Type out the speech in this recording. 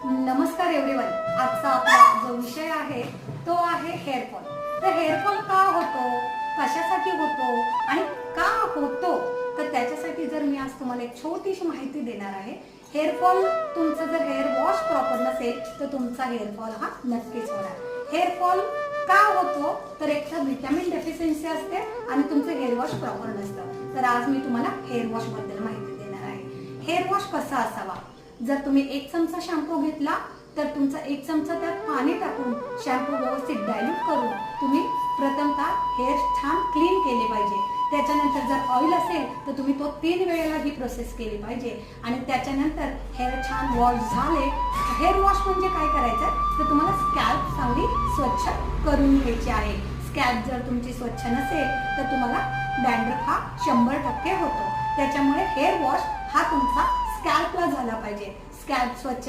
नमस्कार एव्हरीवन. आजचा आपला जो विषय आहे तो आहे हेअरफॉल. तर हेअरफॉल का होतो, कशासाठी होतो आणि का होतो, तर त्याच्यासाठी जर मी आज तुम्हाला एक छोटीशी माहिती देणार आहे. हेअरफॉल, तुमचं जर हेअर वॉश प्रॉपर नसेल तर तुमचा हेअरफॉल हा नक्कीच होणार. हेअरफॉल का होतो, तर एक तर व्हिटॅमिन डेफिशियन्सी असते आणि तुमचं हेअर वॉश प्रॉपर नसतं. तर आज मी तुम्हाला हेअर वॉश बद्दल माहिती देणार आहे. हेअर वॉश कसा असावा, जर तुम्ही 1 चमचा शॅम्पू घेतला तर तुमचा 1 चमचा त्यात पाणी टाकून शॅम्पू व्यवस्थित डायल्यूट करून तुम्ही प्रथमतः हेअर छान क्लीन केले पाहिजे. त्याच्यानंतर जर ऑइल असेल तर तुम्ही तो 3 वेळेला ही प्रोसेस केली पाहिजे आणि त्याच्यानंतर हेअर छान वॉश झाले. हेअर वॉश म्हणजे काय करायचं, तर तुम्हाला स्कॅल्प चांगली स्वच्छ करून घ्यायची आहे. स्कॅल्प जर तुमची स्वच्छ नसेल तर तुम्हाला डॅन्ड्रफ हा 100% होतो. त्याच्यामुळे हेअर वॉश हा तुमचा स्कॅल्पला झाला पाहिजे. स्कॅल्प स्वच्छ